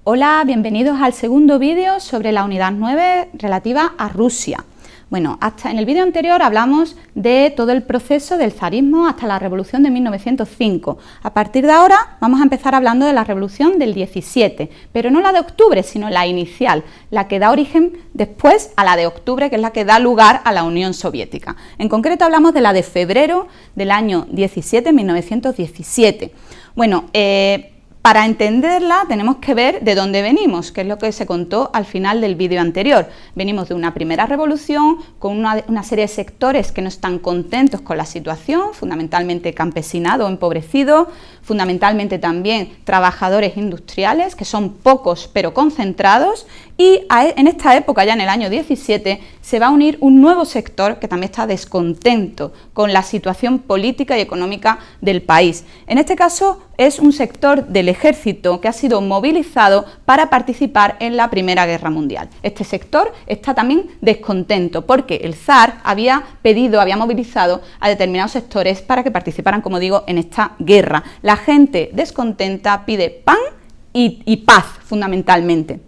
Hola, bienvenidos al segundo vídeo sobre la unidad 9 relativa a Rusia. Bueno, en el vídeo anterior hablamos de todo el proceso del zarismo hasta la revolución de 1905. A partir de ahora vamos a empezar hablando de la revolución del 17, pero no la de octubre, sino la inicial, la que da origen después a la de octubre, que es la que da lugar a la Unión Soviética. En concreto hablamos de la de febrero del año 17, 1917. Bueno, para entenderla tenemos que ver de dónde venimos, que es lo que se contó al final del vídeo anterior. Venimos de una primera revolución con una serie de sectores que no están contentos con la situación, fundamentalmente campesinado empobrecido, fundamentalmente también trabajadores industriales, que son pocos pero concentrados, y en esta época, ya en el año 17, se va a unir un nuevo sector que también está descontento con la situación política y económica del país. En este caso es un sector del ejército que ha sido movilizado para participar en la Primera Guerra Mundial. Este sector está también descontento porque el zar había movilizado a determinados sectores para que participaran, como digo, en esta guerra. La gente descontenta pide pan y paz, fundamentalmente.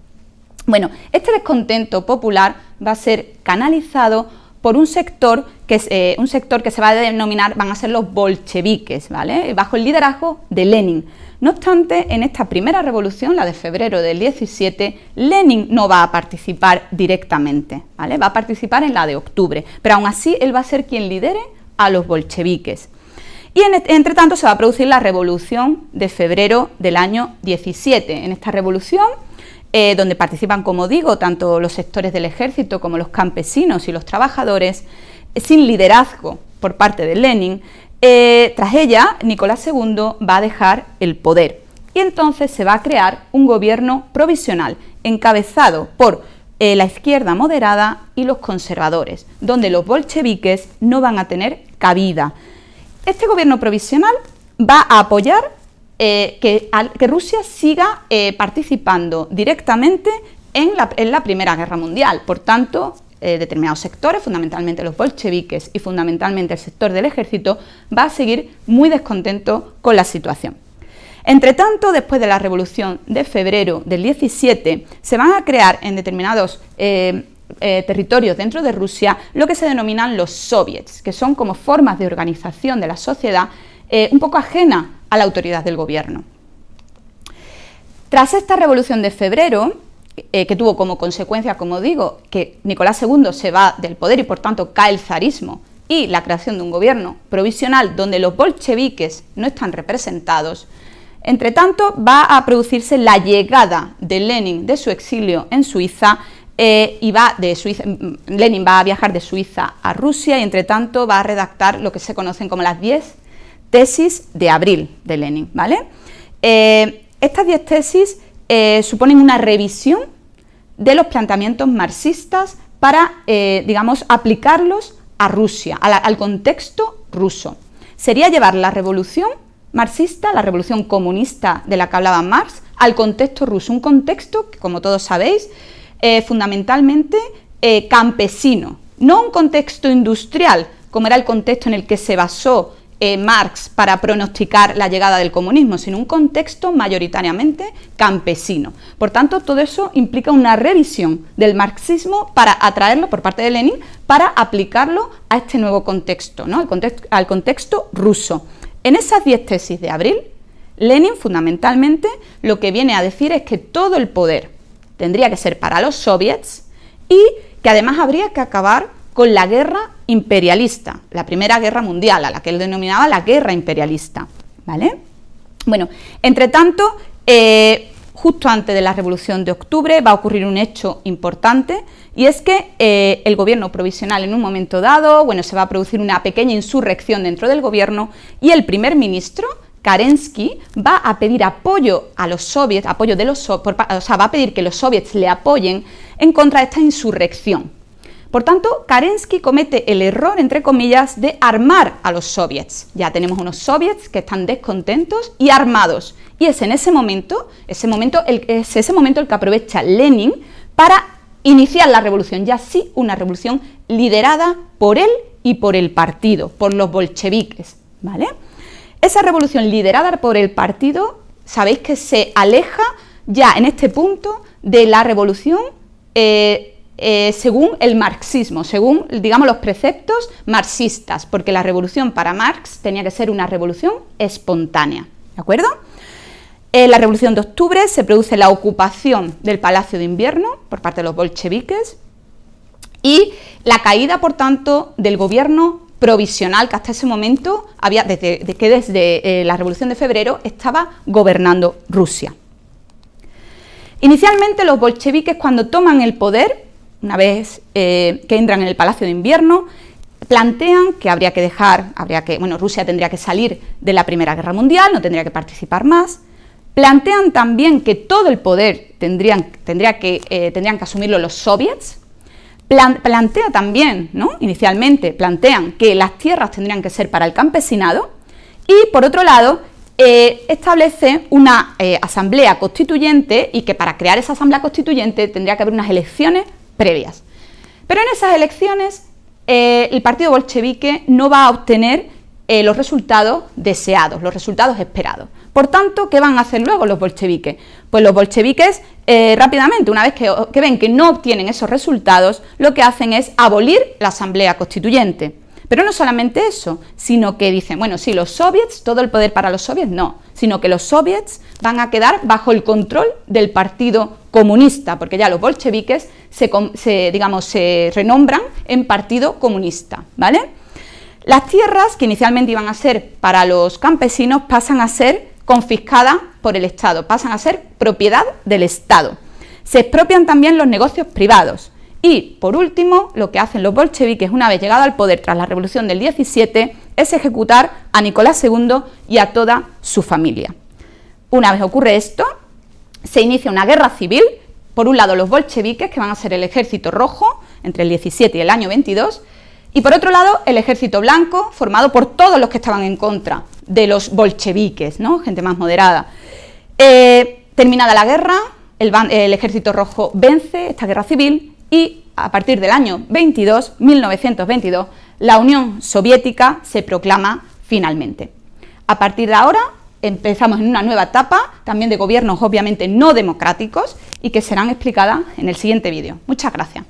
Bueno, este descontento popular va a ser canalizado por un sector que se va a denominar, van a ser los bolcheviques, ¿vale? Bajo el liderazgo de Lenin. No obstante, en esta primera revolución, la de febrero del 17, Lenin no va a participar directamente, ¿vale? Va a participar en la de octubre, pero aún así él va a ser quien lidere a los bolcheviques. Y entre tanto se va a producir la revolución de febrero del año 17. En esta revolución, donde participan, como digo, tanto los sectores del ejército como los campesinos y los trabajadores, sin liderazgo por parte de Lenin, tras ella Nicolás II va a dejar el poder y entonces se va a crear un gobierno provisional encabezado por la izquierda moderada y los conservadores, donde los bolcheviques no van a tener cabida. Este gobierno provisional va a apoyar que Rusia siga participando directamente en la Primera Guerra Mundial. Por tanto, determinados sectores, fundamentalmente los bolcheviques y fundamentalmente el sector del ejército, va a seguir muy descontento con la situación. Entre tanto, después de la revolución de febrero del 17, se van a crear en determinados territorios dentro de Rusia lo que se denominan los soviets, que son como formas de organización de la sociedad un poco ajena a la autoridad del gobierno. Tras esta revolución de febrero, que tuvo como consecuencia, como digo, que Nicolás II se va del poder y por tanto cae el zarismo y la creación de un gobierno provisional donde los bolcheviques no están representados, entre tanto va a producirse la llegada de Lenin de su exilio en Suiza Lenin va a viajar de Suiza a Rusia y entre tanto va a redactar lo que se conocen como las 10 tesis de abril de Lenin, ¿vale? Estas 10 tesis suponen una revisión de los planteamientos marxistas para, digamos, aplicarlos a Rusia, al contexto ruso. Sería llevar la revolución marxista, la revolución comunista de la que hablaba Marx, al contexto ruso, un contexto que, como todos sabéis, fundamentalmente campesino, no un contexto industrial, como era el contexto en el que se basó Marx para pronosticar la llegada del comunismo, sino un contexto mayoritariamente campesino. Por tanto, todo eso implica una revisión del marxismo para atraerlo por parte de Lenin, para aplicarlo a este nuevo contexto, ¿no? Al contexto ruso. En esas 10 tesis de abril, Lenin fundamentalmente lo que viene a decir es que todo el poder tendría que ser para los soviets y que además habría que acabar con la guerra imperialista, la Primera Guerra Mundial, a la que él denominaba la guerra imperialista, ¿vale? Bueno, entre tanto, justo antes de la Revolución de Octubre va a ocurrir un hecho importante y es que el gobierno provisional en un momento dado, bueno, se va a producir una pequeña insurrección dentro del gobierno y el primer ministro, Kerensky, va a pedir apoyo a los soviets, va a pedir que los soviets le apoyen en contra de esta insurrección. Por tanto, Kerensky comete el error, entre comillas, de armar a los soviets. Ya tenemos unos soviets que están descontentos y armados. Y es en ese momento el que aprovecha Lenin para iniciar la revolución, ya sí una revolución liderada por él y por el partido, por los bolcheviques, ¿vale? Esa revolución liderada por el partido, sabéis que se aleja ya en este punto de la revolución según el marxismo, según, digamos, los preceptos marxistas, porque la revolución para Marx tenía que ser una revolución espontánea, ¿de acuerdo? En la Revolución de Octubre se produce la ocupación del Palacio de Invierno por parte de los bolcheviques y la caída, por tanto, del gobierno provisional que hasta ese momento había, desde la Revolución de Febrero estaba gobernando Rusia. Inicialmente los bolcheviques, cuando toman el poder, una vez que entran en el Palacio de Invierno, plantean que Rusia tendría que salir de la Primera Guerra Mundial, no tendría que participar más. Plantean también que todo el poder tendrían que asumirlo los soviets. Plantea también, ¿no? Inicialmente plantean que las tierras tendrían que ser para el campesinado y, por otro lado, establece una asamblea constituyente y que para crear esa asamblea constituyente tendría que haber unas elecciones previas. Pero en esas elecciones el partido bolchevique no va a obtener los resultados deseados, los resultados esperados. Por tanto, ¿qué van a hacer luego los bolcheviques? Pues los bolcheviques rápidamente, una vez que ven que no obtienen esos resultados, lo que hacen es abolir la asamblea constituyente. Pero no solamente eso, sino que dicen, bueno, sí, los soviets, todo el poder para los soviets, no, sino que los soviets van a quedar bajo el control del Partido Comunista, porque ya los bolcheviques se renombran en Partido Comunista, ¿vale? Las tierras que inicialmente iban a ser para los campesinos pasan a ser confiscadas por el Estado, pasan a ser propiedad del Estado. Se expropian también los negocios privados. Y, por último, lo que hacen los bolcheviques una vez llegado al poder tras la Revolución del 17 es ejecutar a Nicolás II y a toda su familia. Una vez ocurre esto, se inicia una guerra civil, por un lado los bolcheviques, que van a ser el Ejército Rojo, entre el 17 y el año 22, y por otro lado el Ejército Blanco, formado por todos los que estaban en contra de los bolcheviques, ¿no? Gente más moderada. Terminada la guerra, el Ejército Rojo vence esta guerra civil y a partir del año 1922, la Unión Soviética se proclama finalmente. A partir de ahora empezamos en una nueva etapa, también de gobiernos obviamente no democráticos y que serán explicadas en el siguiente vídeo. Muchas gracias.